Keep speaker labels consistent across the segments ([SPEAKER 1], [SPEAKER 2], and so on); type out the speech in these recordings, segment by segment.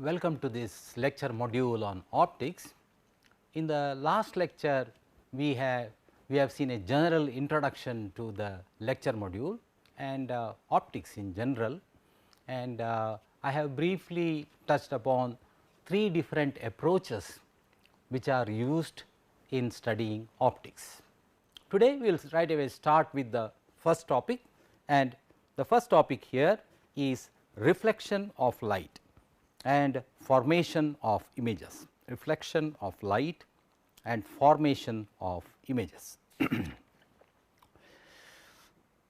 [SPEAKER 1] welcome to this lecture module on optics. In the last lecture, we have seen a general introduction to the lecture module and optics in general, and I have briefly touched upon 3 different approaches which are used in studying optics. Today, we will right away start with the first topic, and the first topic here is reflection of light and formation of images, reflection of light and formation of images.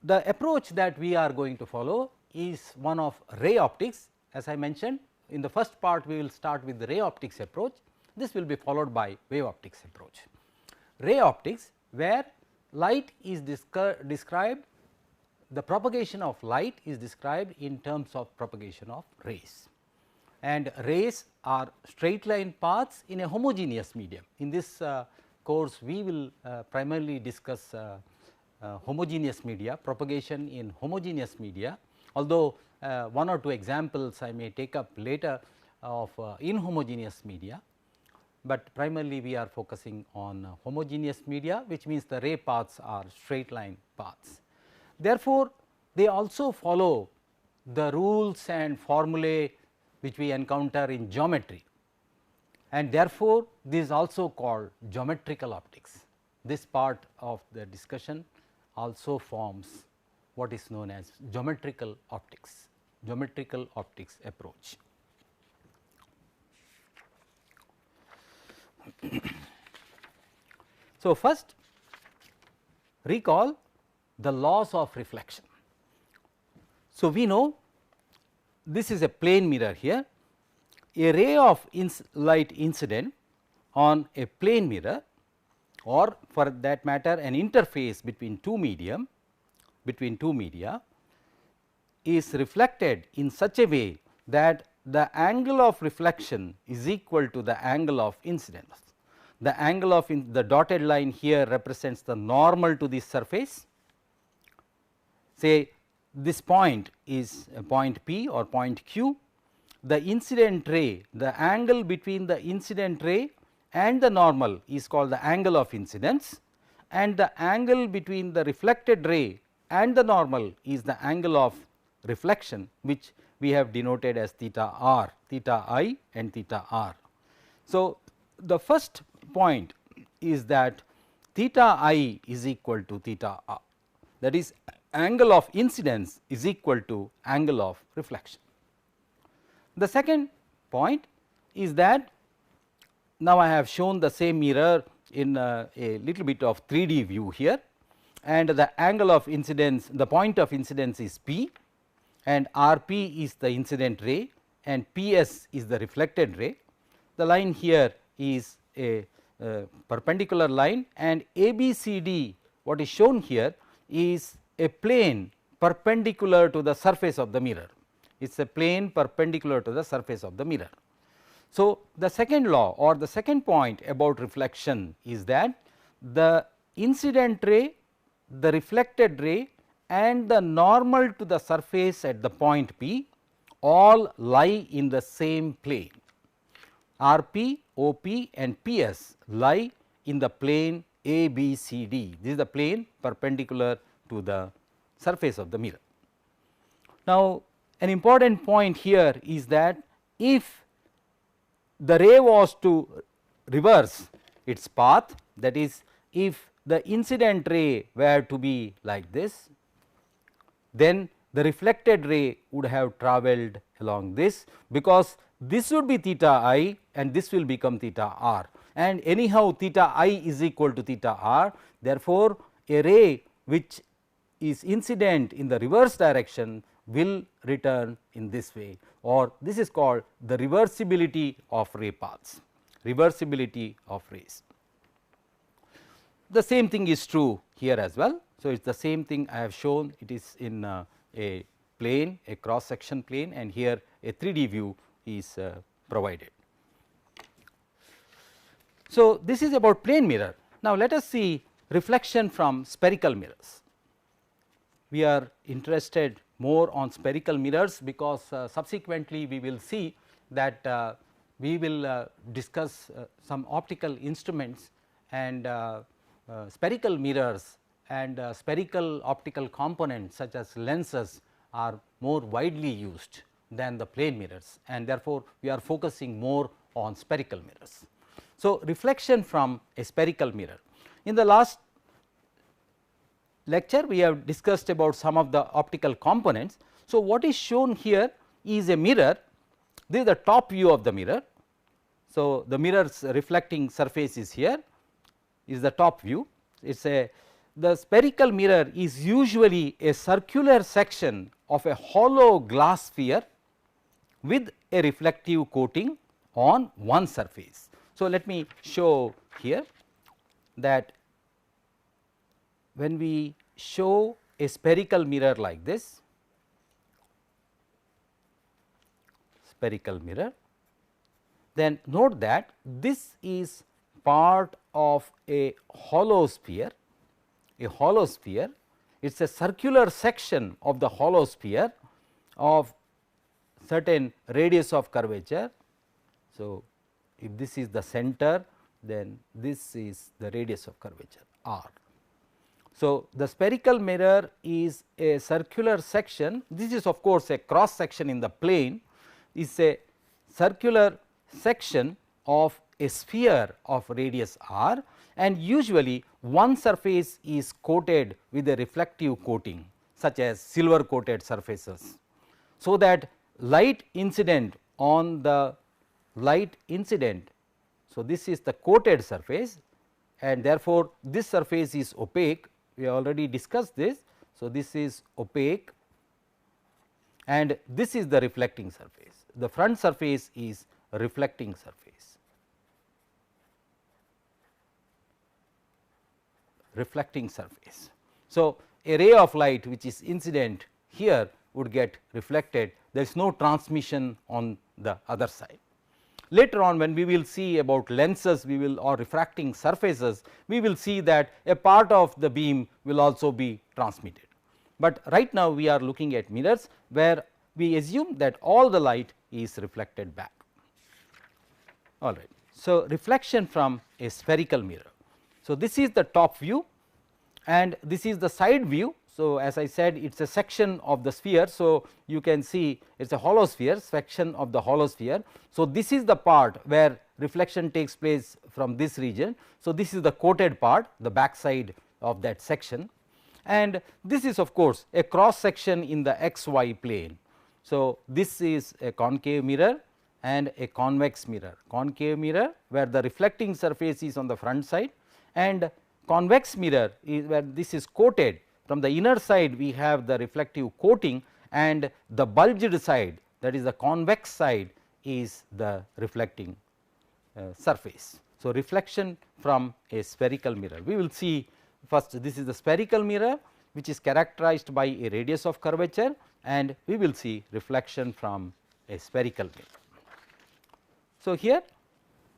[SPEAKER 1] The approach that we are going to follow is one of ray optics. As I mentioned, in the first part we will start with the ray optics approach. This will be followed by wave optics approach. Ray optics, where light is described, the propagation of light is described in terms of propagation of rays, and rays are straight line paths in a homogeneous medium. In this course, we will primarily discuss homogeneous media, propagation in homogeneous media, although 1 or 2 examples I may take up later of inhomogeneous media, but primarily we are focusing on homogeneous media, which means the ray paths are straight line paths. Therefore, they also follow the rules and formulae which we encounter in geometry, and therefore, this is also called geometrical optics. This part of the discussion also forms what is known as geometrical optics approach. So, first recall the laws of reflection. So, we know this is a plane mirror here. A ray of light incident on a plane mirror, or for that matter an interface between two media is reflected in such a way that the angle of reflection is equal to the angle of incidence. The angle of the dotted line here represents the normal to this surface. Say this point is a point P or point Q. The incident ray, the angle between the incident ray and the normal is called the angle of incidence, and the angle between the reflected ray and the normal is the angle of reflection, which we have denoted as theta r, theta I and theta r. So, the first point is that theta I is equal to theta r, that is angle of incidence is equal to angle of reflection. The second point is that now I have shown the same mirror in a little bit of 3D view here, and the angle of incidence, the point of incidence is P, and RP is the incident ray and PS is the reflected ray. The line here is a perpendicular line, and ABCD, what is shown here is a plane perpendicular to the surface of the mirror. It is a plane perpendicular to the surface of the mirror. So, the second law or the second point about reflection is that the incident ray, the reflected ray and the normal to the surface at the point P all lie in the same plane. RP, OP and PS lie in the plane ABCD. This is the plane perpendicular to the surface of the mirror. Now, an important point here is that if the ray was to reverse its path, that is, if the incident ray were to be like this, then the reflected ray would have travelled along this, because this would be theta I and this will become theta r, and anyhow theta I is equal to theta r. Therefore, a ray which is incident in the reverse direction will return in this way, or this is called the reversibility of ray paths, reversibility of rays. The same thing is true here as well. So, it is the same thing I have shown, it is in a plane, a cross section plane, and here a 3D view is provided. So, this is about plane mirror. Now, let us see reflection from spherical mirrors. We are interested more on spherical mirrors because subsequently we will see that we will discuss some optical instruments and spherical mirrors and spherical optical components such as lenses are more widely used than the plane mirrors, and therefore, we are focusing more on spherical mirrors. So, reflection from a spherical mirror. In the last lecture, we have discussed about some of the optical components. So, what is shown here is a mirror. This is the top view of the mirror. So, the mirror's reflecting surface is here, is the top view. It is the spherical mirror is usually a circular section of a hollow glass sphere with a reflective coating on one surface. So, let me show here that when we show a spherical mirror like this, spherical mirror, then note that this is part of a hollow sphere. A hollow sphere, it is a circular section of the hollow sphere of certain radius of curvature. So, if this is the center, then this is the radius of curvature r. So, the spherical mirror is a circular section. This is of course, a cross section in the plane, is a circular section of a sphere of radius r, and usually one surface is coated with a reflective coating such as silver coated surfaces. So, that light incident on the light incident. So, this is the coated surface, and therefore, this surface is opaque. We have already discussed this. So, this is opaque and this is the reflecting surface. The front surface is a reflecting surface, reflecting surface. So, a ray of light which is incident here would get reflected, there is no transmission on the other side. Later on, when we will see about lenses, we will or refracting surfaces, we will see that a part of the beam will also be transmitted. But right now, we are looking at mirrors where we assume that all the light is reflected back. All right. So, reflection from a spherical mirror. So, this is the top view and this is the side view. So, as I said, it is a section of the sphere. So, you can see it is a hollow sphere, section of the hollow sphere. So, this is the part where reflection takes place from this region. So, this is the coated part, the back side of that section, and this is of course a cross section in the xy plane. So, this is a concave mirror and a convex mirror. Concave mirror where the reflecting surface is on the front side, and convex mirror is where this is coated. From the inner side we have the reflective coating, and the bulged side, that is the convex side, is the reflecting surface. So, reflection from a spherical mirror. We will see first, this is the spherical mirror which is characterized by a radius of curvature, and we will see reflection from a spherical mirror. So, here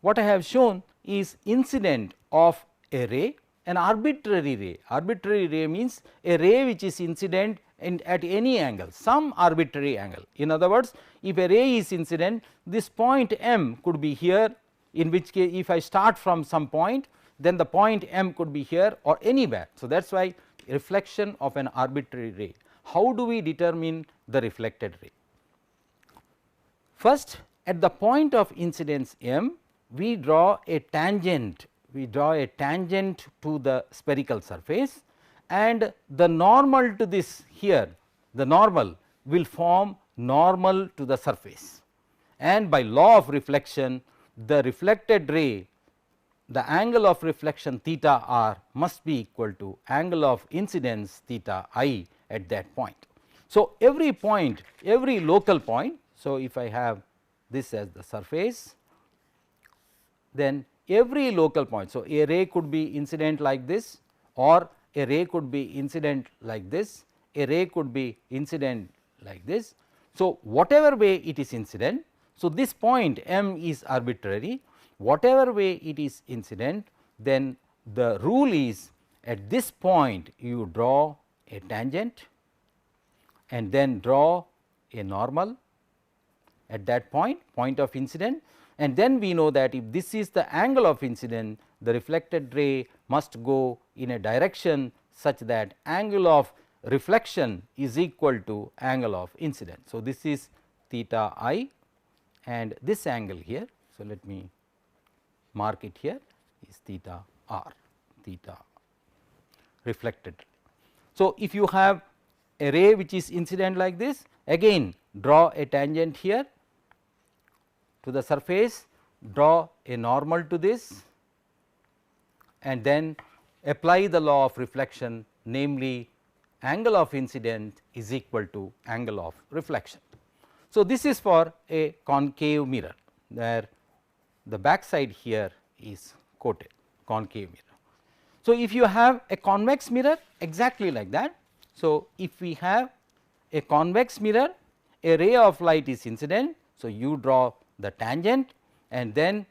[SPEAKER 1] what I have shown is incident of a ray, an arbitrary ray. Arbitrary ray means a ray which is incident at any angle, some arbitrary angle. In other words, if a ray is incident, this point M could be here, in which case if I start from some point, then the point M could be here or anywhere. So, that is why reflection of an arbitrary ray. How do we determine the reflected ray? First, at the point of incidence M, we draw a tangent. We draw a tangent to the spherical surface, and the normal to this here, the normal will form normal to the surface, and by law of reflection, the reflected ray, the angle of reflection theta r must be equal to angle of incidence theta I at that point. So, every point, every local point. So, if I have this as the surface, then every local point. So, a ray could be incident like this, or a ray could be incident like this, a ray could be incident like this. So, whatever way it is incident, so this point M is arbitrary, whatever way it is incident, then the rule is at this point you draw a tangent and then draw a normal, at that point of incident, and then we know that if this is the angle of incident, the reflected ray must go in a direction such that angle of reflection is equal to angle of incident. So, this is theta I and this angle here. So, let me mark it here is theta r, theta reflected. So, if you have a ray which is incident like this, again draw a tangent here to the surface, draw a normal to this, and then apply the law of reflection, namely angle of incident is equal to angle of reflection. So, this is for a concave mirror, where the back side here is coated, concave mirror. So, if you have a convex mirror, exactly like that. So, if we have a convex mirror, a ray of light is incident. So, you draw the tangent and then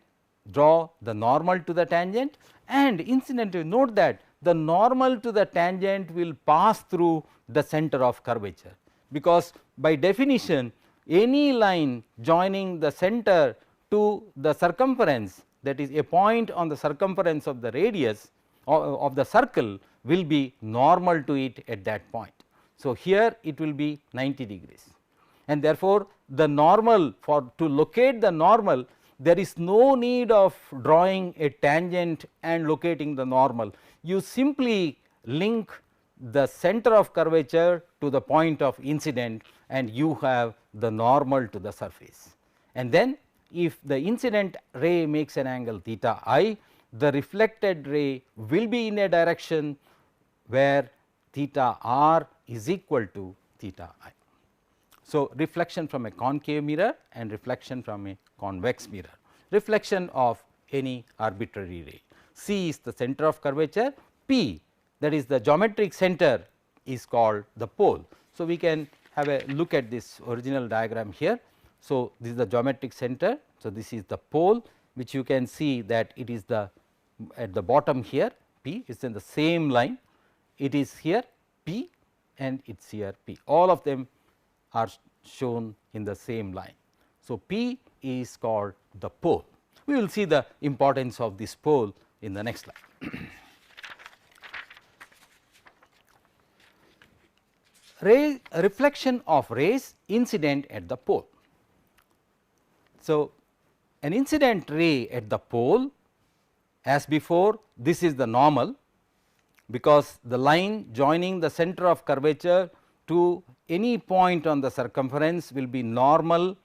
[SPEAKER 1] draw the normal to the tangent, and incidentally note that the normal to the tangent will pass through the center of curvature, because by definition any line joining the center to the circumference, that is a point on the circumference of the radius of the circle, will be normal to it at that point. So, here it will be 90 degrees, and therefore, the normal, for to locate the normal, there is no need of drawing a tangent and locating the normal. You simply link the center of curvature to the point of incident and you have the normal to the surface. And then if the incident ray makes an angle theta I, the reflected ray will be in a direction where theta r is equal to theta I. So, reflection from a concave mirror and reflection from a convex mirror, reflection of any arbitrary ray. C is the center of curvature, P, that is the geometric center, is called the pole. So, we can have a look at this original diagram here. So, this is the geometric center. So, this is the pole, which you can see that it is the at the bottom here, P is in the same line, it is here P and it is here P, all of them are shown in the same line. So, P is called the pole. We will see the importance of this pole in the next slide. Reflection of rays incident at the pole. So, an incident ray at the pole, as before, this is the normal, because the line joining the center of curvature to any point on the circumference will be normal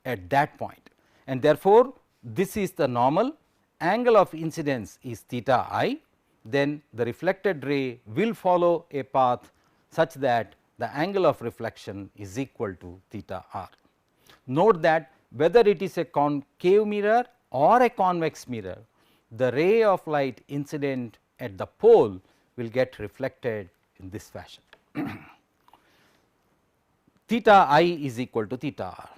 [SPEAKER 1] at that point, and therefore, this is the normal, angle of incidence is theta I, then the reflected ray will follow a path such that the angle of reflection is equal to theta r. Note that whether it is a concave mirror or a convex mirror, the ray of light incident at the pole will get reflected in this fashion. Theta I is equal to theta r.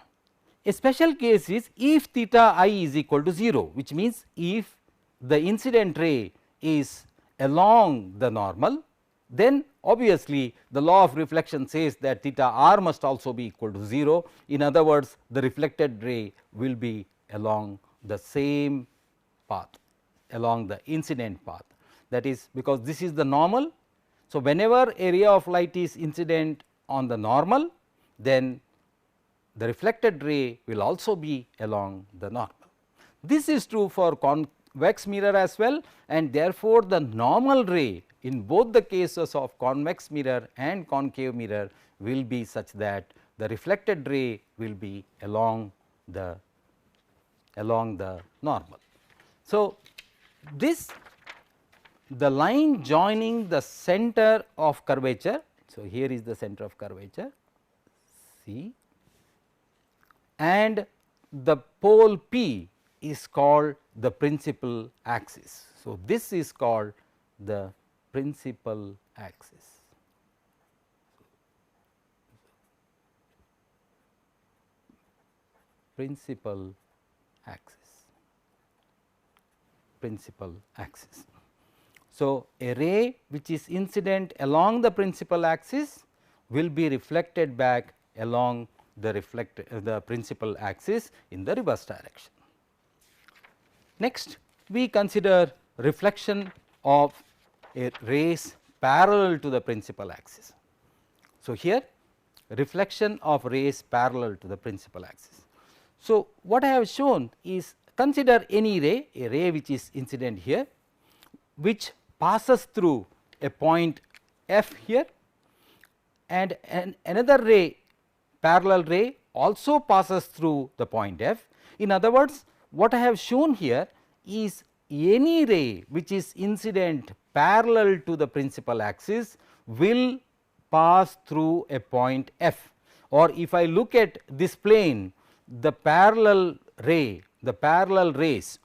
[SPEAKER 1] A special case is if theta I is equal to 0, which means if the incident ray is along the normal, then obviously the law of reflection says that theta r must also be equal to 0. In other words, the reflected ray will be along the same path, along the incident path, that is because this is the normal. So, whenever a ray of light is incident on the normal, then the reflected ray will also be along the normal. This is true for convex mirror as well, and therefore, the normal ray in both the cases of convex mirror and concave mirror will be such that the reflected ray will be along the normal. So, this the line joining the center of curvature. So, here is the center of curvature C, and the pole P is called the principal axis. So, this is called the principal axis. Principal axis. So, a ray which is incident along the principal axis will be reflected back along the principal axis in the reverse direction. Next, we consider reflection of a rays parallel to the principal axis. So, here reflection of rays parallel to the principal axis. So, what I have shown is, consider any ray, a ray which is incident here, which passes through a point f here, and another ray, parallel ray, also passes through the point f. In other words, what I have shown here is any ray which is incident parallel to the principal axis will pass through a point f, or if I look at this plane, the parallel ray, the parallel rays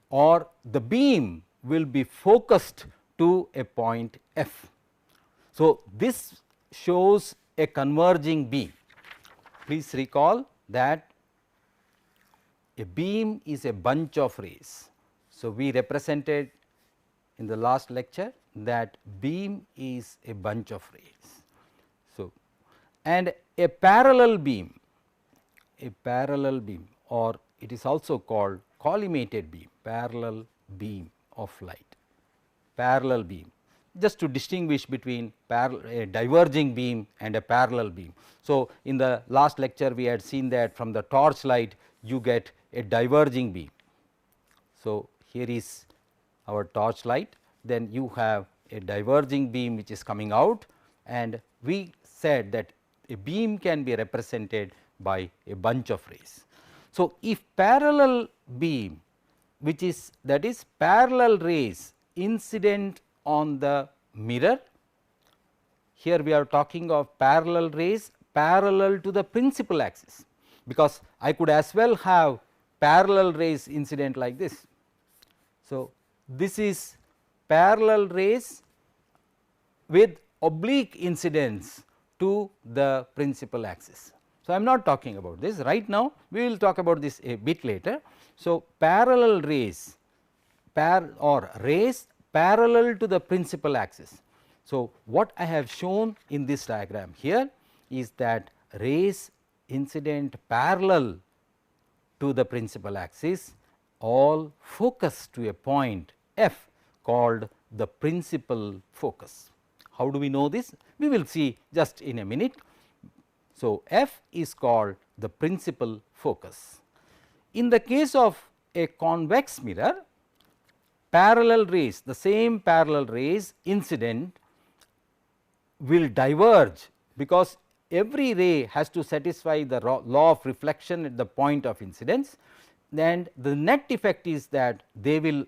[SPEAKER 1] or the beam will be focused to a point f. So, this shows a converging beam. Please recall that a beam is a bunch of rays. So, we represented in the last lecture that beam is a bunch of rays. So, and a parallel beam or it is also called collimated beam, parallel beam of light, parallel beam, just to distinguish between a diverging beam and a parallel beam. So, in the last lecture we had seen that from the torch light you get a diverging beam. So, here is our torch light, then you have a diverging beam which is coming out, and we said that a beam can be represented by a bunch of rays. So, if parallel beam, which is, that is, parallel rays incident on the mirror, here we are talking of parallel rays parallel to the principal axis, because I could as well have parallel rays incident like this. So, this is parallel rays with oblique incidence to the principal axis. So, I am not talking about this right now, we will talk about this a bit later. So, parallel rays or rays parallel to the principal axis. So, what I have shown in this diagram here is that rays incident parallel to the principal axis all focus to a point f called the principal focus. How do we know this? We will see just in a minute. So, f is called the principal focus. In the case of a convex mirror, parallel rays, the same parallel rays incident will diverge, because every ray has to satisfy the law of reflection at the point of incidence, and the net effect is that they will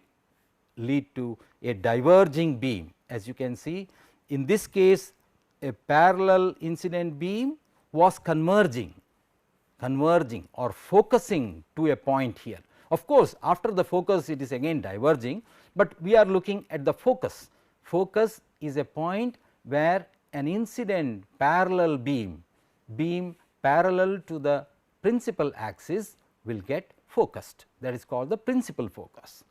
[SPEAKER 1] lead to a diverging beam. As you can see, in this case a parallel incident beam was converging or focusing to a point here. Of course, after the focus it is again diverging, but we are looking at the focus. Focus is a point where an incident parallel beam parallel to the principal axis will get focused, that is called the principal focus.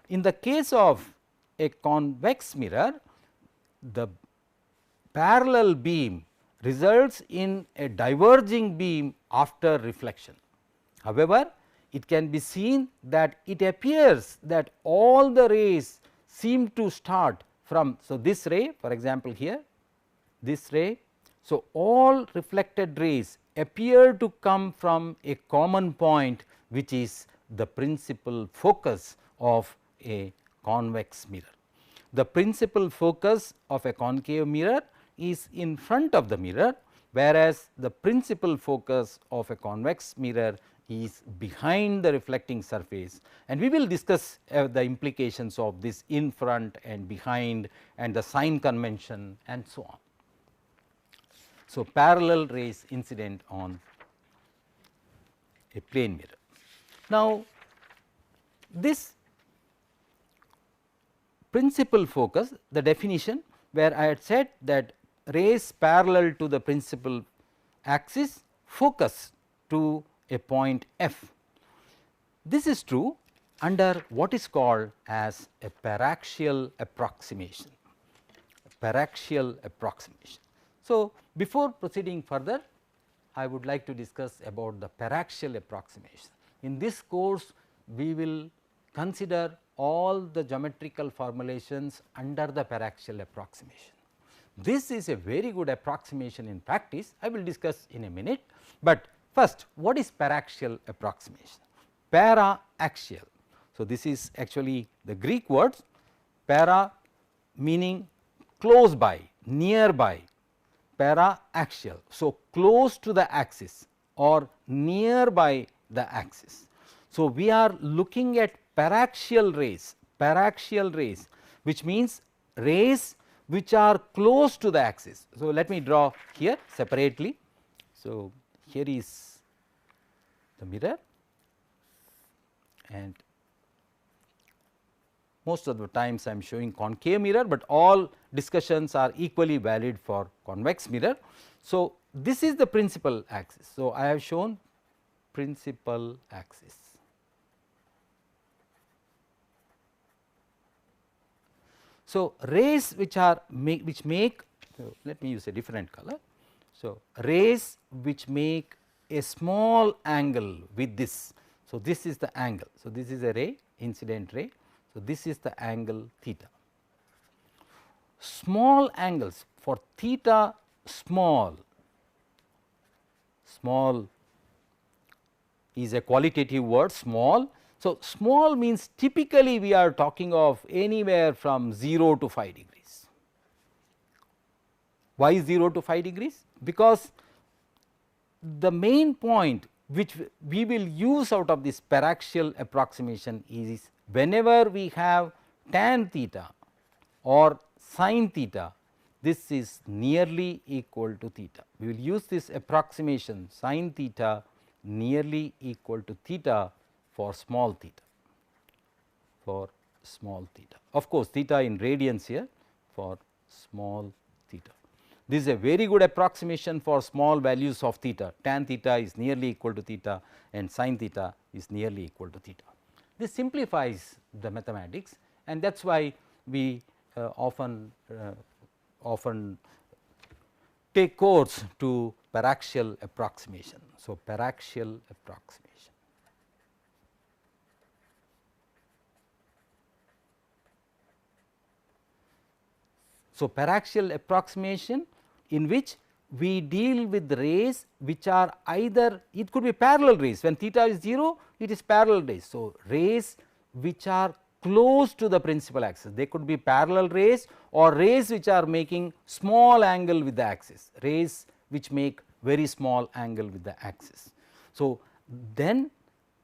[SPEAKER 1] In the case of a convex mirror, the parallel beam results in a diverging beam after reflection. However, it can be seen that it appears that all the rays seem to start from, so this ray, for example, here this ray. So, all reflected rays appear to come from a common point, which is the principal focus of a convex mirror. The principal focus of a concave mirror is in front of the mirror, whereas the principal focus of a convex mirror is behind the reflecting surface, and we will discuss the implications of this in front and behind and the sign convention and so on. So, parallel rays incident on a plane mirror. Now, this principal focus, the definition where I had said that rays parallel to the principal axis focus to a point f. This is true under what is called as a paraxial approximation. Paraxial approximation. So, before proceeding further, I would like to discuss about the paraxial approximation. In this course, we will consider all the geometrical formulations under the paraxial approximation. This is a very good approximation in practice, I will discuss in a minute, but first what is paraxial approximation? Paraxial. So, this is actually the Greek words, para meaning close by, nearby, paraxial. So, close to the axis or nearby the axis. So, we are looking at paraxial rays, which means rays which are close to the axis. So, let me draw here separately. So, here is the mirror, and most of the times I am showing concave mirror, but all discussions are equally valid for convex mirror. So, this is the principal axis. So, I have shown principal axis. So, rays which are which make, so let me use a different color. So, rays which make a small angle with this. So, this is the angle. So, this is a ray, incident ray. So, this is the angle theta. Small angles for theta small is a qualitative word, small. So, small means typically we are talking of anywhere from 0 to 5 degrees. Why 0 to 5 degrees? Because the main point which we will use out of this paraxial approximation is whenever we have tan theta or sin theta, this is nearly equal to theta. We will use this approximation sin theta nearly equal to theta for small theta, Of course, theta in radians here for small theta. This is a very good approximation for small values of theta. Tan theta is nearly equal to theta and sin theta is nearly equal to theta. This simplifies the mathematics, and that is why we often take course to paraxial approximation. So, paraxial approximation. So, paraxial approximation in which we deal with rays which are either, it could be parallel rays, when theta is 0 it is parallel rays. So, rays which are close to the principal axis, they could be parallel rays or rays which are making small angle with the axis, rays which make very small angle with the axis. So, then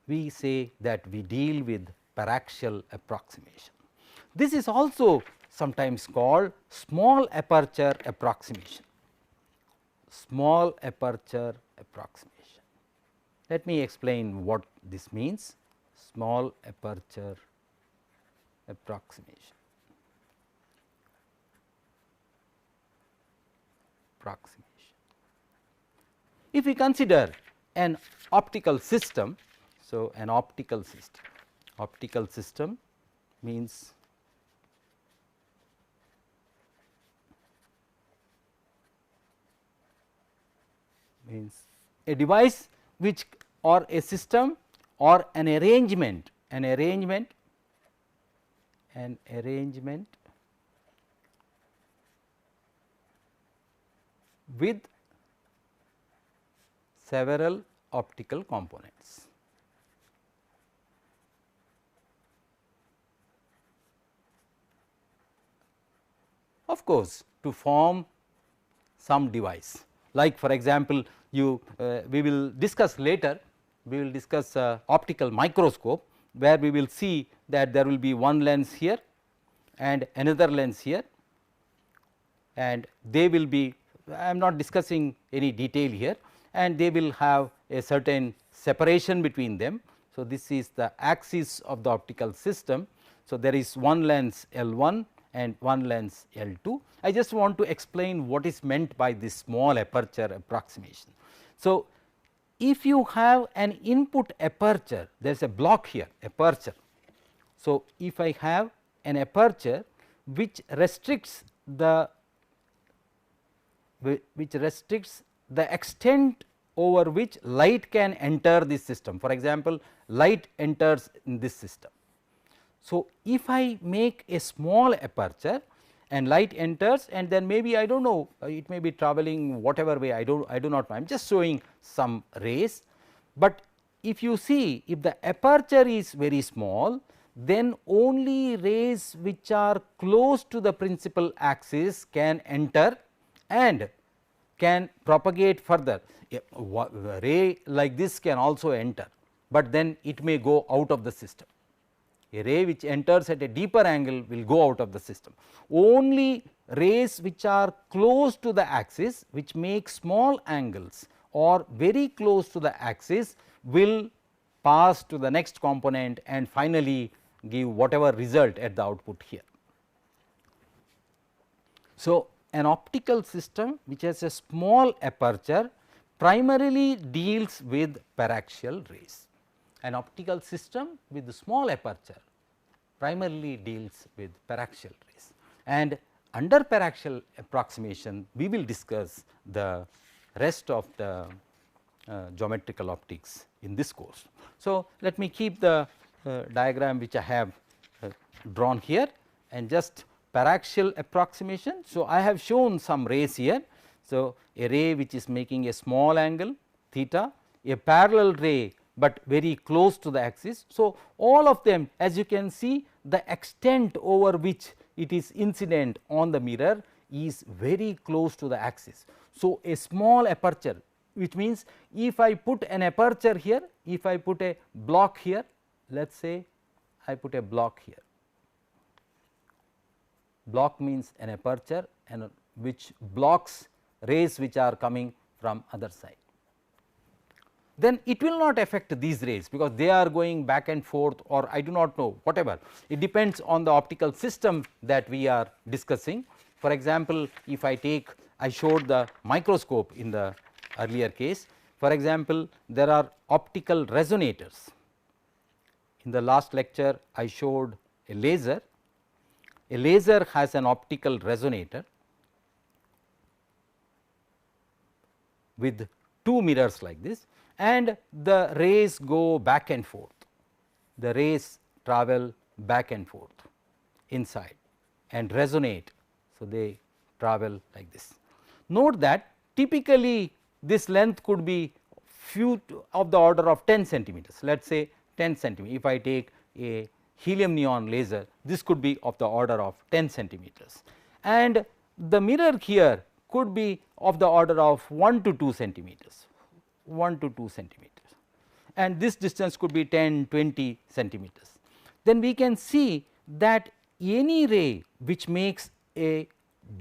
[SPEAKER 1] we say that we deal with paraxial approximation. This is also sometimes called small aperture approximation. Small aperture approximation. Let me explain what this means. Small aperture approximation. If we consider an optical system, so an optical system means a device which, or a system or an arrangement with several optical components. Of course, to form some device, like for example, we will discuss later, we will discuss optical microscope, where we will see that there will be one lens here and another lens here, and they will be, I am not discussing any detail here, and they will have a certain separation between them. So, this is the axis of the optical system. So, there is one lens L1 and one lens L2. I just want to explain what is meant by this small aperture approximation. So, if you have an input aperture, there is a block here, aperture. So, if I have an aperture which restricts the extent over which light can enter this system. For example, light enters in this system. So, if I make a small aperture and light enters, and then maybe I do not know, it may be travelling whatever way, I do not know, I am just showing some rays. But if you see, if the aperture is very small, then only rays which are close to the principal axis can enter and can propagate further. A ray like this can also enter, but then it may go out of the system. A ray which enters at a deeper angle will go out of the system. Only rays which are close to the axis, which make small angles or very close to the axis, will pass to the next component and finally give whatever result at the output here. So, an optical system which has a small aperture primarily deals with paraxial rays. An optical system with the small aperture primarily deals with paraxial rays, and under paraxial approximation we will discuss the rest of the geometrical optics in this course. So, let me keep the diagram which I have drawn here and just paraxial approximation. So, I have shown some rays here. So, a ray which is making a small angle theta, a parallel ray, but very close to the axis. So, all of them, as you can see, the extent over which it is incident on the mirror is very close to the axis. So, a small aperture, which means if I put an aperture here, if I put a block here, let us say I put a block here. Block means an aperture and which blocks rays which are coming from other side. Then it will not affect these rays, because they are going back and forth, or I do not know, whatever. It depends on the optical system that we are discussing. For example, if I take, I showed the microscope in the earlier case. For example, there are optical resonators. In the last lecture I showed a laser. A laser has an optical resonator with two mirrors like this, and the rays go back and forth. The rays travel back and forth inside and resonate. So, they travel like this. Note that typically this length could be few of the order of 10 centimeters, let us say 10 centimeters. If I take a helium neon laser, this could be of the order of 10 centimeters, and the mirror here could be of the order of 1 to 2 centimeters, 1 to 2 centimeters, and this distance could be 10, 20 centimeters. Then we can see that any ray which makes a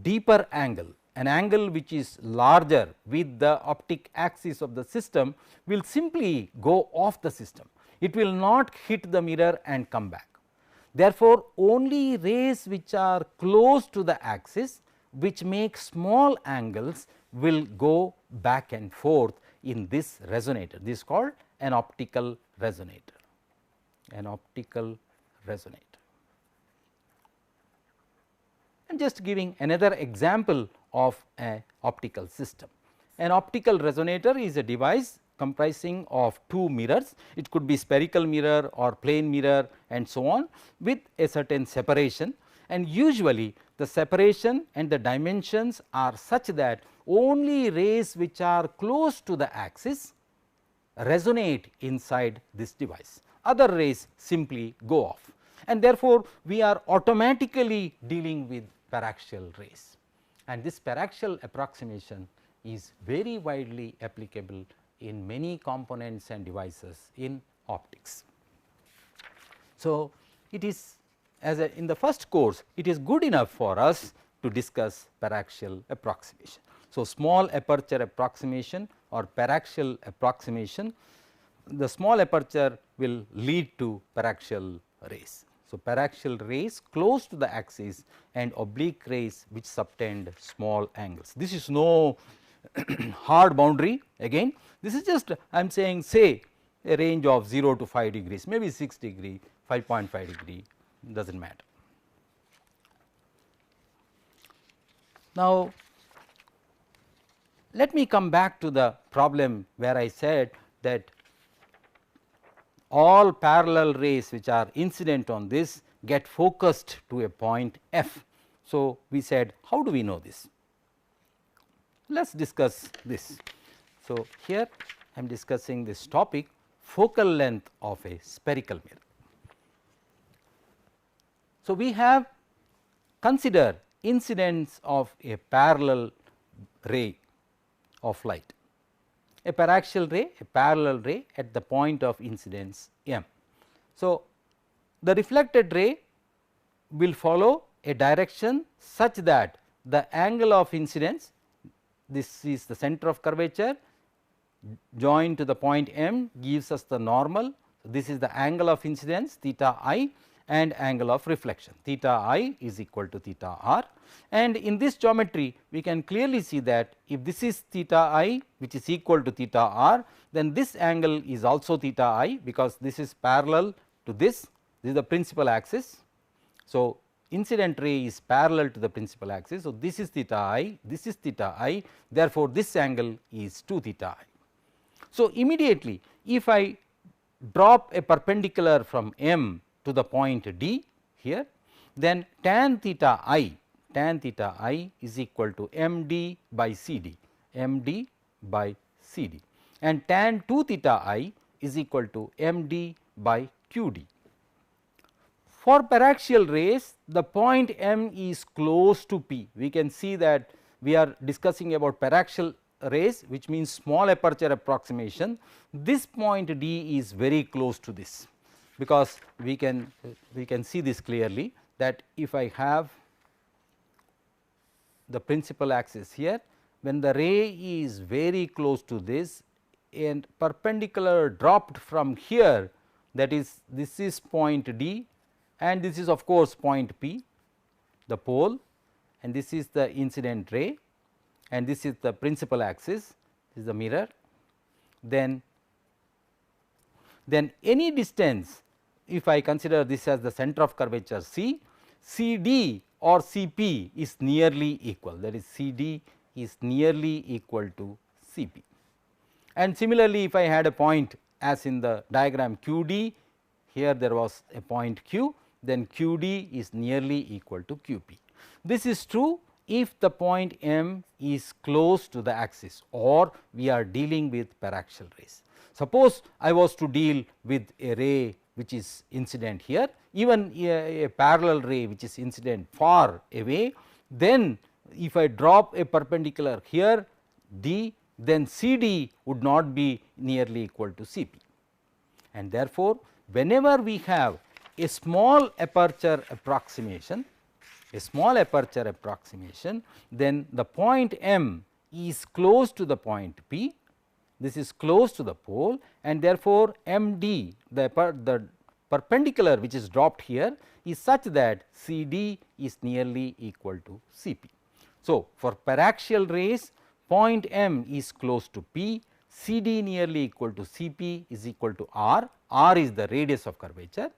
[SPEAKER 1] deeper angle, an angle which is larger with the optic axis of the system, will simply go off the system. It will not hit the mirror and come back. Therefore, only rays which are close to the axis, which make small angles, will go back and forth in this resonator. This is called an optical resonator, an optical resonator. I am just giving another example of an optical system. An optical resonator is a device comprising of two mirrors. It could be spherical mirror or plane mirror and so on, with a certain separation, and usually the separation and the dimensions are such that only rays which are close to the axis resonate inside this device, other rays simply go off, and therefore, we are automatically dealing with paraxial rays, and this paraxial approximation is very widely applicable in many components and devices in optics. So, it is in the first course, it is good enough for us to discuss paraxial approximation. So, small aperture approximation or paraxial approximation, the small aperture will lead to paraxial rays. So, paraxial rays close to the axis and oblique rays which subtend small angles. This is no hard boundary again, this is just I am saying, say a range of 0 to 5 degrees, maybe 6 degree, 5.5 degree, does not matter. Now, let me come back to the problem where I said that all parallel rays which are incident on this get focused to a point f. So, we said how do we know this? Let us discuss this. So, here I am discussing this topic, focal length of a spherical mirror. So, we have considered incidence of a parallel ray of light, a paraxial ray, a parallel ray at the point of incidence m. So, the reflected ray will follow a direction such that the angle of incidence, this is the center of curvature joined to the point m, gives us the normal. So, this is the angle of incidence theta I and angle of reflection theta I is equal to theta r, and in this geometry we can clearly see that if this is theta I which is equal to theta r, then this angle is also theta I, because this is parallel to this is the principal axis. So, incident ray is parallel to the principal axis. So, this is theta I, this is theta I, therefore, this angle is 2 theta I. So, immediately if I drop a perpendicular from m to the point D here, then tan theta I is equal to m d by c d, m d by c d, and tan 2 theta I is equal to m d by q d. For paraxial rays, the point m is close to p. We can see that we are discussing about paraxial rays, which means small aperture approximation. This point D is very close to this, because we can see this clearly, that if I have the principal axis here, when the ray is very close to this and perpendicular dropped from here, that is, this is point D and this is of course point P, the pole, and this is the incident ray and this is the principal axis, this is the mirror, then any distance, if I consider this as the center of curvature C, CD or CP is nearly equal, that is CD is nearly equal to CP. And similarly, if I had a point as in the diagram QD, here there was a point Q, then QD is nearly equal to QP. This is true if the point M is close to the axis or we are dealing with paraxial rays. Suppose I was to deal with a ray which is incident here, even a parallel ray which is incident far away, then if I drop a perpendicular here D, then CD would not be nearly equal to CP, and therefore, whenever we have a small aperture approximation, then the point M is close to the point P, this is close to the pole, and therefore, M D, the perpendicular which is dropped here is such that C D is nearly equal to C P. So, for paraxial rays, point M is close to P, C D nearly equal to C P is equal to R, R is the radius of curvature,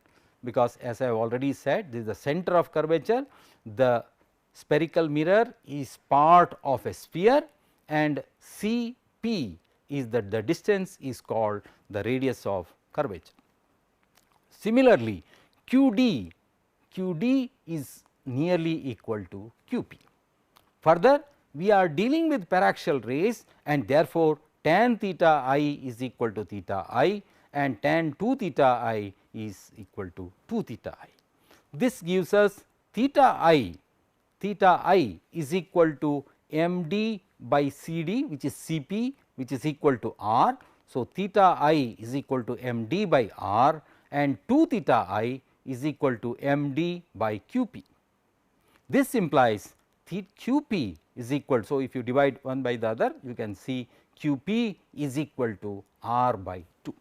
[SPEAKER 1] because as I have already said, this is the center of curvature, the spherical mirror is part of a sphere and C P is the distance is called the radius of curvature. Similarly, QD is nearly equal to QP. Further, we are dealing with paraxial rays and therefore, tan theta I is equal to theta I and tan 2 theta I is equal to 2 theta I. This gives us theta I is equal to m d by c d, which is C P, which is equal to R. So, theta I is equal to m d by R and 2 theta I is equal to m d by q p. This implies q p is equal. So, if you divide one by the other, you can see q p is equal to R by 2.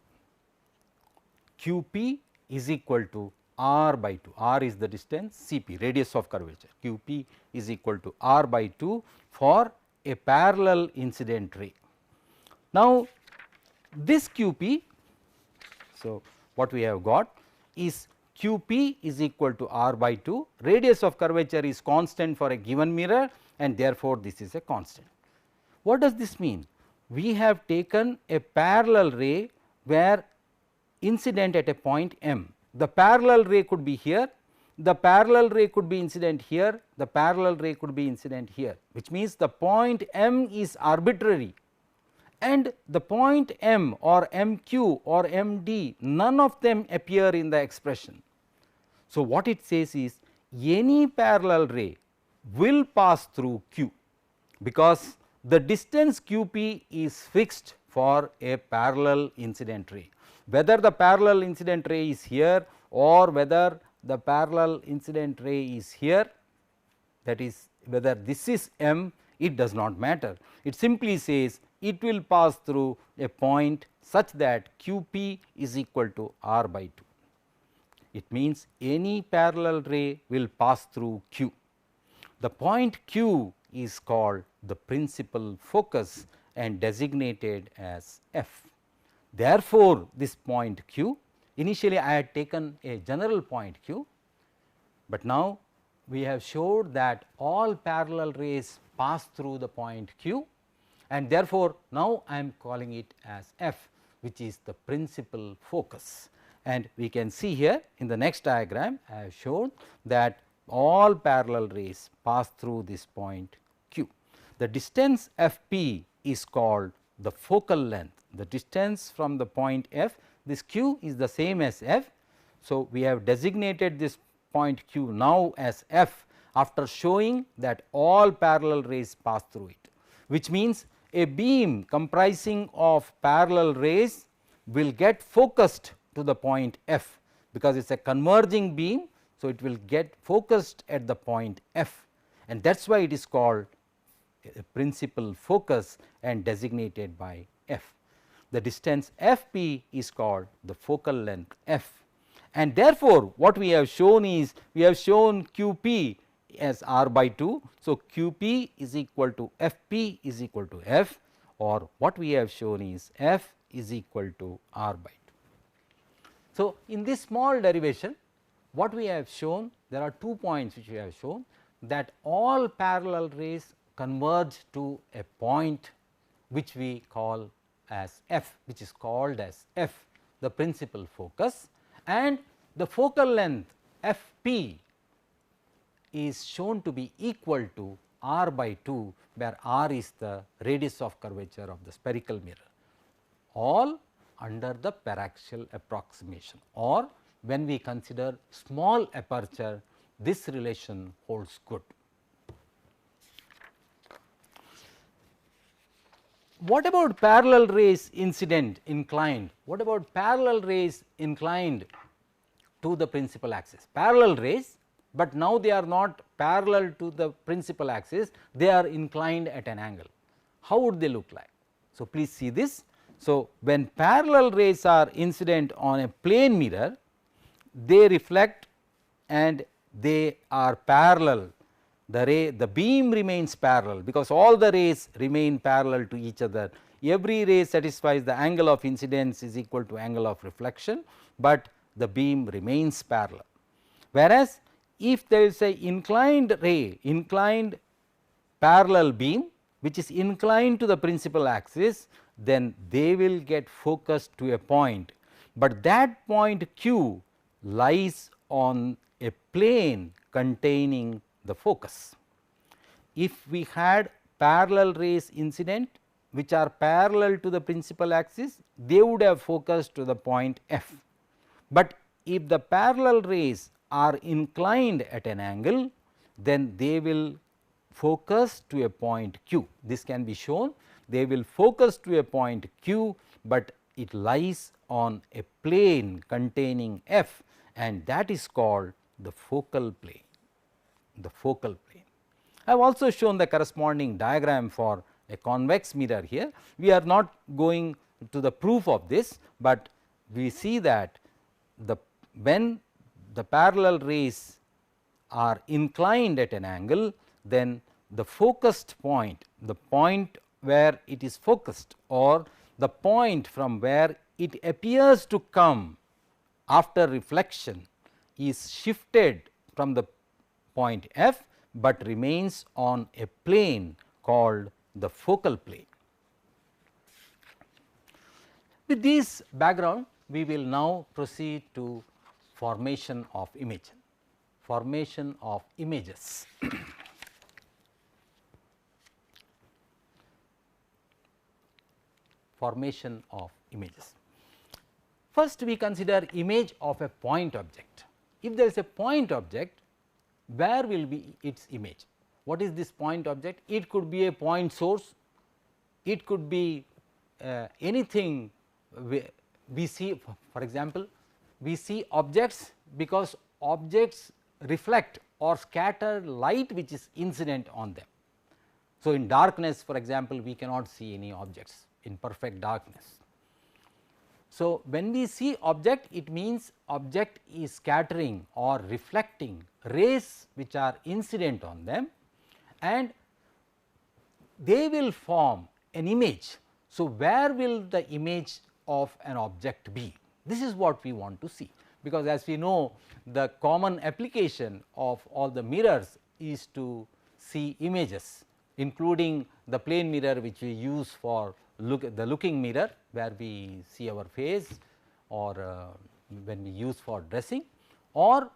[SPEAKER 1] Q p is equal to R by 2, R is the distance, C P radius of curvature, Q p is equal to R by 2 for a parallel incident ray. Now, this Q p, so what we have got is Q p is equal to R by 2, radius of curvature is constant for a given mirror and therefore, this is a constant. What does this mean? We have taken a parallel ray where incident at a point m. The parallel ray could be here, the parallel ray could be incident here, the parallel ray could be incident here, which means the point m is arbitrary and the point m or mq or md, none of them appear in the expression. So, what it says is any parallel ray will pass through q, because the distance qp is fixed for a parallel incident ray. Whether the parallel incident ray is here or whether the parallel incident ray is here, that is whether this is m, it does not matter. It simply says it will pass through a point such that qp is equal to r by 2. It means any parallel ray will pass through q. The point q is called the principal focus and designated as f. Therefore, this point q, initially I had taken a general point q, but now we have showed that all parallel rays pass through the point q, and therefore, now I am calling it as f, which is the principal focus. And we can see here in the next diagram I have shown that all parallel rays pass through this point q. The distance f p is called the focal length. The distance from the point f, this q is the same as f. So, we have designated this point q now as f after showing that all parallel rays pass through it, which means a beam comprising of parallel rays will get focused to the point f, because it is a converging beam. So, it will get focused at the point f, and that is why it is called a principal focus and designated by f. The distance f p is called the focal length f, and therefore, what we have shown is we have shown q p as r by 2. So, q p is equal to f p is equal to f, or what we have shown is f is equal to r by 2. So, in this small derivation, what we have shown, there are 2 points which we have shown, that all parallel rays converge to a point which we call as f, which is called as f, the principal focus, and the focal length f p is shown to be equal to r by 2, where r is the radius of curvature of the spherical mirror, all under the Paraxial approximation, or when we consider small aperture, this relation holds good. What about parallel rays incident inclined? What about parallel rays inclined to the principal axis? Parallel rays, but now they are not parallel to the principal axis, they are inclined at an angle. How would they look like? So, please see this. So, when parallel rays are incident on a plane mirror, they reflect and they are parallel. The beam remains parallel, because all the rays remain parallel to each other. Every ray satisfies the angle of incidence is equal to angle of reflection, but the beam remains parallel. Whereas, if there is a inclined ray, inclined parallel beam which is inclined to the principal axis, then they will get focused to a point, but that point q lies on a plane containing the focus. If we had parallel rays incident which are parallel to the principal axis, they would have focused to the point f, but if the parallel rays are inclined at an angle, then they will focus to a point q. This can be shown, they will focus to a point q, but it lies on a plane containing f, and that is called the focal plane. The focal plane. I have also shown the corresponding diagram for a convex mirror here. We are not going to the proof of this, but we see that when the parallel rays are inclined at an angle, then the focused point, the point where it is focused, or the point from where it appears to come after reflection, is shifted from the point f, but remains on a plane called the focal plane. With this background, we will now proceed to formation of image, formation of images. Formation of images. First, we consider image of a point object. If there is a point object, where will be its image? What is this point object? It could be a point source, it could be anything. We see, for example, we see objects because objects reflect or scatter light which is incident on them. So, in darkness, for example, we cannot see any objects in perfect darkness. So, when we see object, it means object is scattering or reflecting rays which are incident on them, and they will form an image. So, where will the image of an object be? This is what we want to see, because as we know, the common application of all the mirrors is to see images, including the plane mirror which we use for the looking mirror, where we see our face, or when we use for dressing, or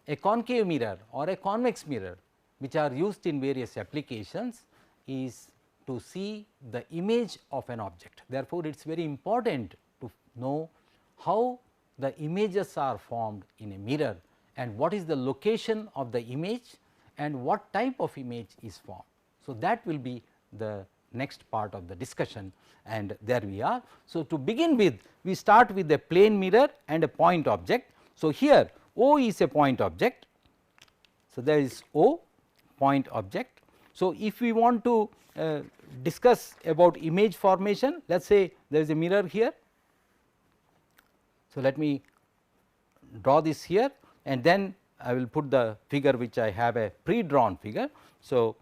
[SPEAKER 1] a concave mirror or a convex mirror, which are used in various applications, is to see the image of an object. Therefore, it is very important to know how the images are formed in a mirror, and what is the location of the image and what type of image is formed. So, that will be the next part of the discussion, and there we are. So, to begin with, we start with a plane mirror and a point object. So, here O is a point object. So, there is O point object. So, if we want to discuss about image formation, let us say there is a mirror here. So, let me draw this here, and then I will put the figure which I have a pre-drawn figure. So,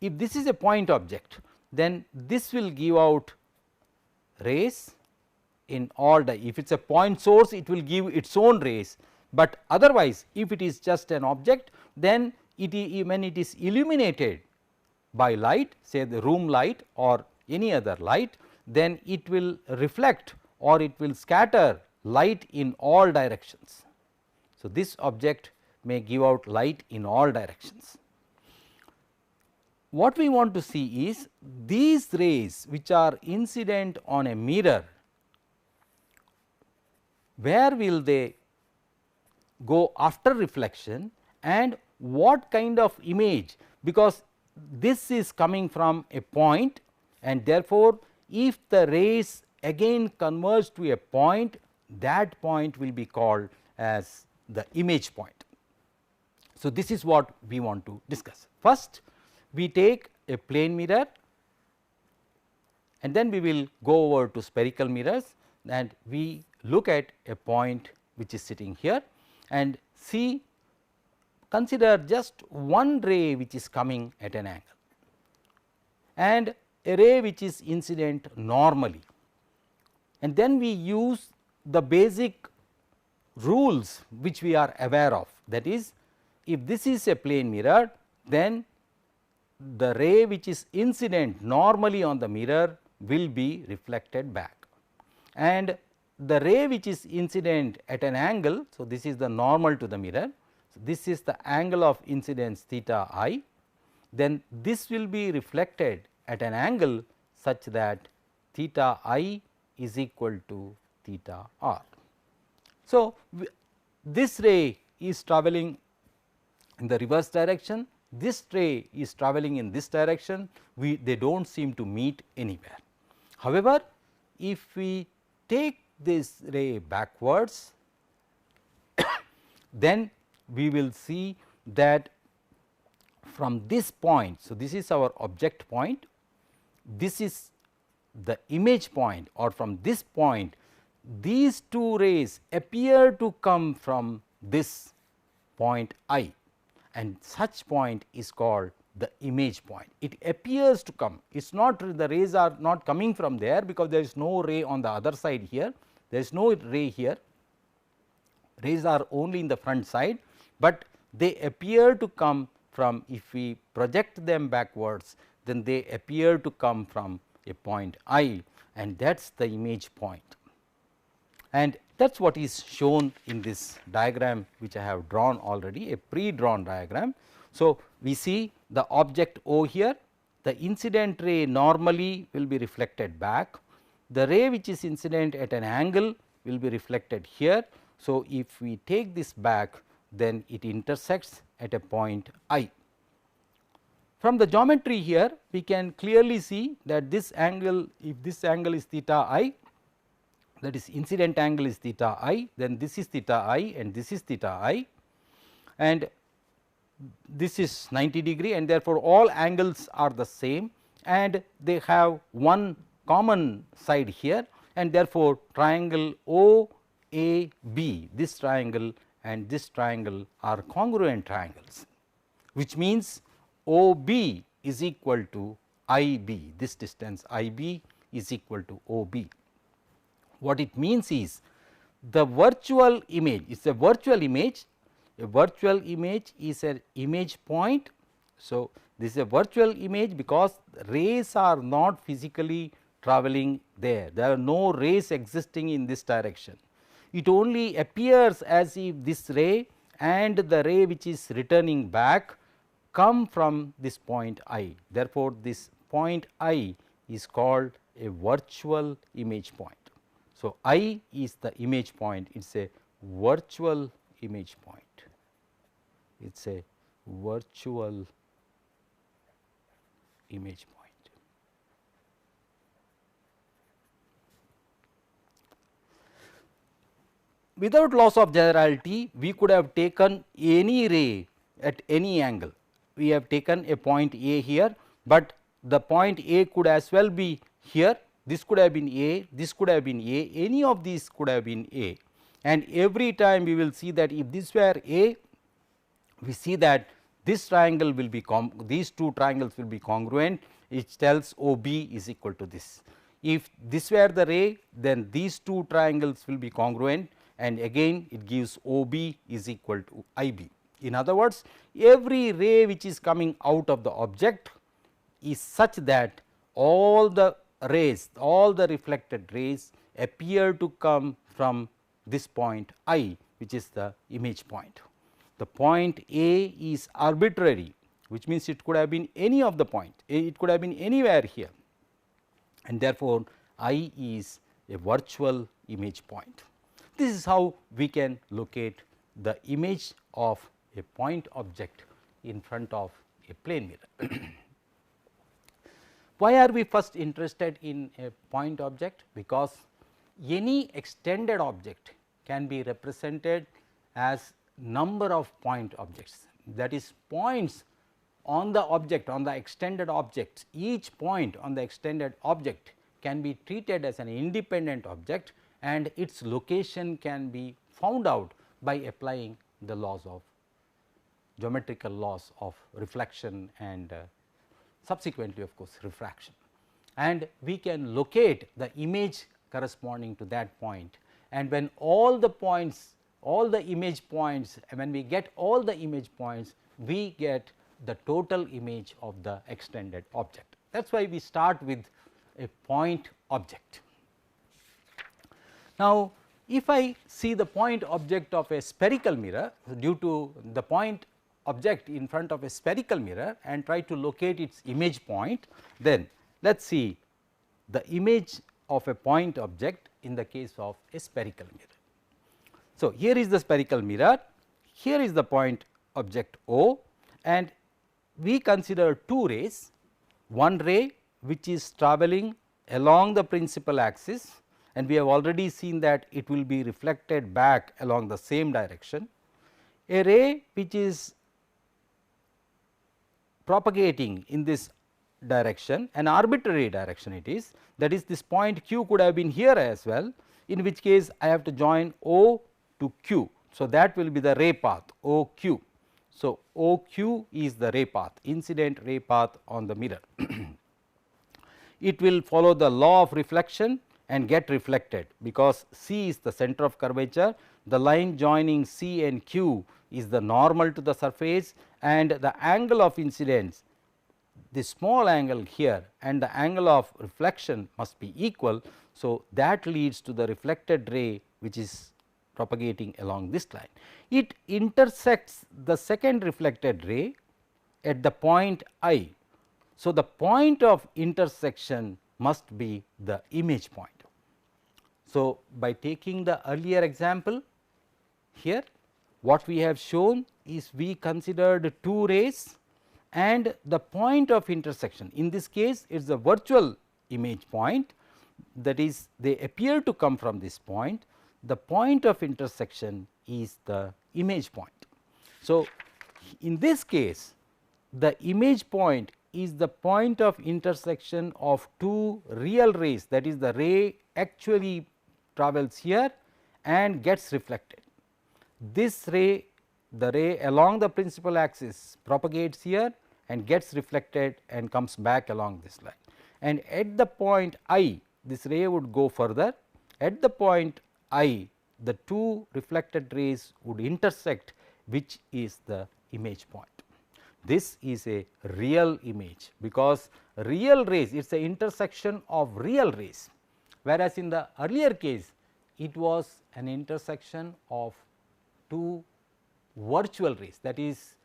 [SPEAKER 1] if this is a point object, then this will give out rays in all the, if it is a point source, it will give its own rays, but otherwise if it is just an object, then when it is illuminated by light, say the room light or any other light, then it will reflect or it will scatter light in all directions. So, this object may give out light in all directions. What we want to see is these rays which are incident on a mirror, where will they go after reflection and what kind of image, because this is coming from a point, and therefore, if the rays again converge to a point, that point will be called as the image point. So, this is what we want to discuss. First, we take a plane mirror, and then we will go over to spherical mirrors, and we look at a point which is sitting here and see, consider just one ray which is coming at an angle and a ray which is incident normally, and then we use the basic rules which we are aware of, that is, if this is a plane mirror, then the ray which is incident normally on the mirror will be reflected back, and the ray which is incident at an angle. So, this is the normal to the mirror. So, this is the angle of incidence theta I, then this will be reflected at an angle such that theta I is equal to theta r. So, this ray is travelling in the reverse direction, this ray is travelling in this direction, they do not seem to meet anywhere. However, if we take this ray backwards, then we will see that from this point. So, this is our object point, this is the image point, or from this point these two rays appear to come from this point I, and such point is called the image point. It appears to come, it is not, the rays are not coming from there, because there is no ray on the other side here, there is no ray here, rays are only in the front side, but they appear to come from, if we project them backwards, then they appear to come from a point I, and that is the image point. And that is what is shown in this diagram which I have drawn already, a pre-drawn diagram. So, we see the object O here, the incident ray normally will be reflected back, the ray which is incident at an angle will be reflected here. So, if we take this back, then it intersects at a point I. From the geometry here, we can clearly see that this angle, if this angle is theta I, that is incident angle is theta I, then this is theta I and this is theta I, and this is 90 degree, and therefore, all angles are the same and they have one common side here, and therefore, triangle OAB, this triangle and this triangle are congruent triangles, which means OB is equal to IB, this distance IB is equal to OB. What it means is the virtual image is a virtual image. A virtual image is an image point. So, this is a virtual image because rays are not physically traveling there. There are no rays existing in this direction. It only appears as if this ray and the ray which is returning back come from this point I. Therefore, this point I is called a virtual image point. So, I is the image point, it is a virtual image point, it is a virtual image point. Without loss of generality, we could have taken any ray at any angle. We have taken a point A here, but the point A could as well be here. This could have been A, this could have been A, any of these could have been A, and every time we will see that if this were A, we see that this triangle will be these two triangles will be congruent, which tells OB is equal to this. If this were the ray, then these two triangles will be congruent, and again it gives OB is equal to IB. In other words, every ray which is coming out of the object is such that all the rays, all the reflected rays appear to come from this point I, which is the image point. The point A is arbitrary, which means it could have been any of the point, it could have been anywhere here, and therefore, I is a virtual image point. This is how we can locate the image of a point object in front of a plane mirror. Why are we first interested in a point object? Because any extended object can be represented as number of point objects, that is points on the object, on the extended object. Each point on the extended object can be treated as an independent object, and its location can be found out by applying the laws of geometrical laws of reflection and subsequently of course, refraction, and we can locate the image corresponding to that point. And when all the points, all the image points, when we get all the image points, we get the total image of the extended object. That is why we start with a point object. Now, if I see the point object of a spherical mirror due to the point object in front of a spherical mirror and try to locate its image point, then let us see the image of a point object in the case of a spherical mirror. So, here is the spherical mirror, here is the point object O, and we consider two rays, one ray which is travelling along the principal axis, and we have already seen that it will be reflected back along the same direction, a ray which is propagating in this direction, an arbitrary direction it is, that is this point Q could have been here as well, in which case I have to join O to Q. So, that will be the ray path OQ. So, OQ is the ray path, incident ray path on the mirror. It will follow the law of reflection and get reflected, because C is the center of curvature, the line joining C and Q is the normal to the surface, and the angle of incidence the small angle here and the angle of reflection must be equal. So, that leads to the reflected ray which is propagating along this line. It intersects the second reflected ray at the point I. So, the point of intersection must be the image point. So, by taking the earlier example here, what we have shown is we considered two rays and the point of intersection. In this case, it is a virtual image point, that is they appear to come from this point. The point of intersection is the image point. So, in this case the image point is the point of intersection of two real rays, that is the ray actually travels here and gets reflected. This ray, the ray along the principal axis propagates here and gets reflected and comes back along this line, and at the point I this ray would go further. At the point I, the two reflected rays would intersect, which is the image point. This is a real image, because real rays, it is the intersection of real rays, whereas in the earlier case it was an intersection of two virtual rays, that is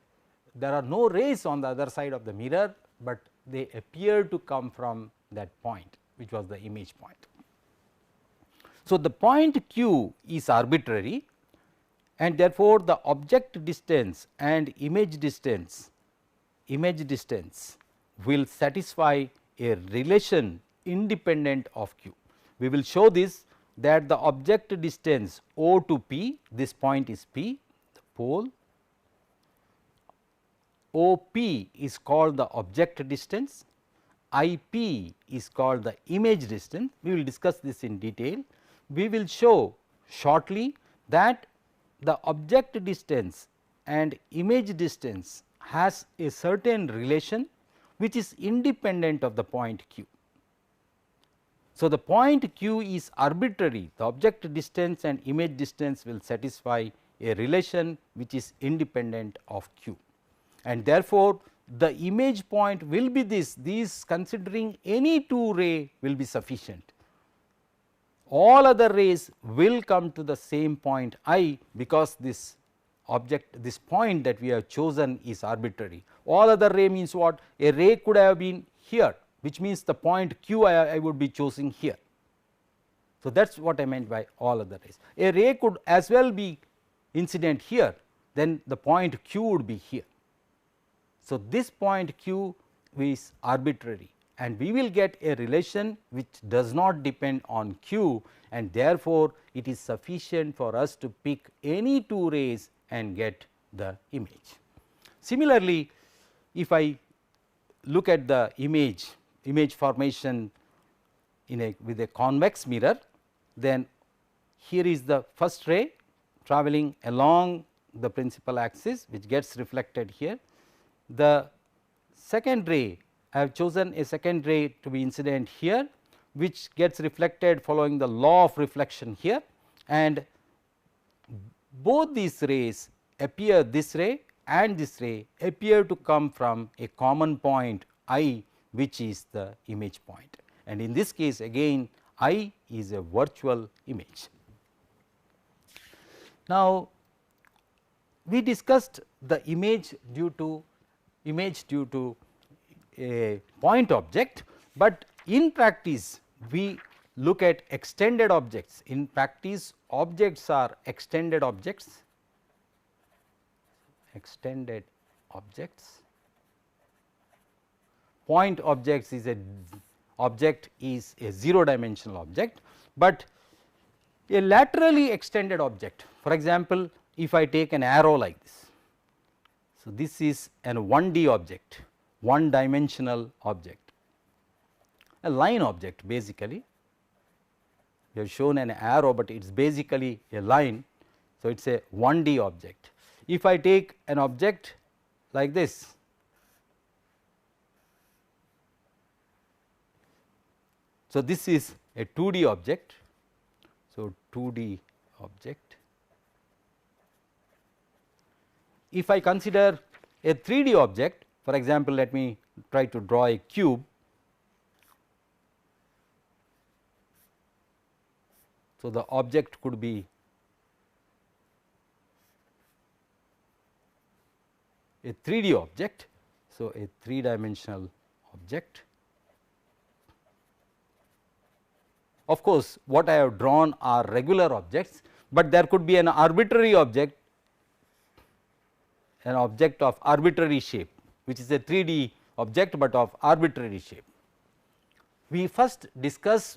[SPEAKER 1] there are no rays on the other side of the mirror, but they appear to come from that point which was the image point. So, the point Q is arbitrary and therefore, the object distance and image distance will satisfy a relation independent of Q. We will show this, that the object distance O to P, this point is P, the pole, OP is called the object distance, IP is called the image distance. We will discuss this in detail. We will show shortly that the object distance and image distance has a certain relation which is independent of the point Q. So, the point Q is arbitrary, the object distance and image distance will satisfy a relation which is independent of Q, and therefore, the image point will be these considering any two ray will be sufficient. All other rays will come to the same point I, because this object, this point that we have chosen is arbitrary. All other ray means what? A ray could have been here, which means the point Q I would be choosing here. So, that is what I meant by all other rays. A ray could as well be incident here, then the point Q would be here. So, this point Q is arbitrary and we will get a relation which does not depend on Q, and therefore, it is sufficient for us to pick any two rays and get the image. Similarly, if I look at the image formation in with a convex mirror, then here is the first ray travelling along the principal axis which gets reflected here. The second ray, I have chosen a second ray to be incident here, which gets reflected following the law of reflection here, and both these rays appear, this ray and this ray appear to come from a common point I, which is the image point, and in this case again I is a virtual image. Now, we discussed the image due to a point object, but in practice we look at extended objects. In practice, objects are extended objects, point objects is a object is a 0 dimensional object, but a laterally extended object, for example, if I take an arrow like this. So, this is an 1D object, one dimensional object, a line object basically. We have shown an arrow, but it is basically a line. So, it is a 1D object. If I take an object like this, so this is a 2D object. So, 2D object. If I consider a 3D object, for example, let me try to draw a cube. So, the object could be a 3D object. So, a 3-dimensional object. Of course, what I have drawn are regular objects, but there could be an arbitrary object, an object of arbitrary shape, which is a 3D object, but of arbitrary shape. We first discuss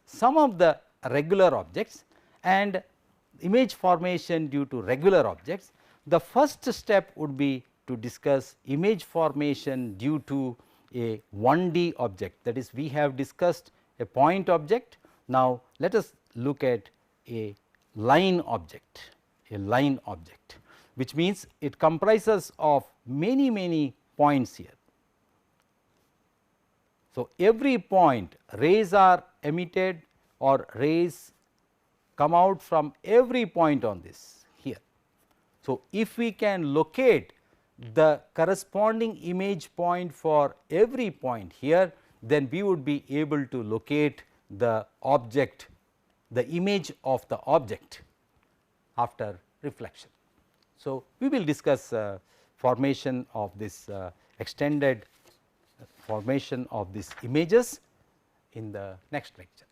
[SPEAKER 1] some of the regular objects and image formation due to regular objects. The first step would be to discuss image formation due to a 1D object, that is, we have discussed a point object. Now, let us look at a line object, which means it comprises of many points here. So, every point, rays are emitted or rays come out from every point on this here. So, if we can locate the corresponding image point for every point here, then we would be able to locate the object, the image of the object after reflection. So, we will discuss formation of this extended formation of these images in the next lecture.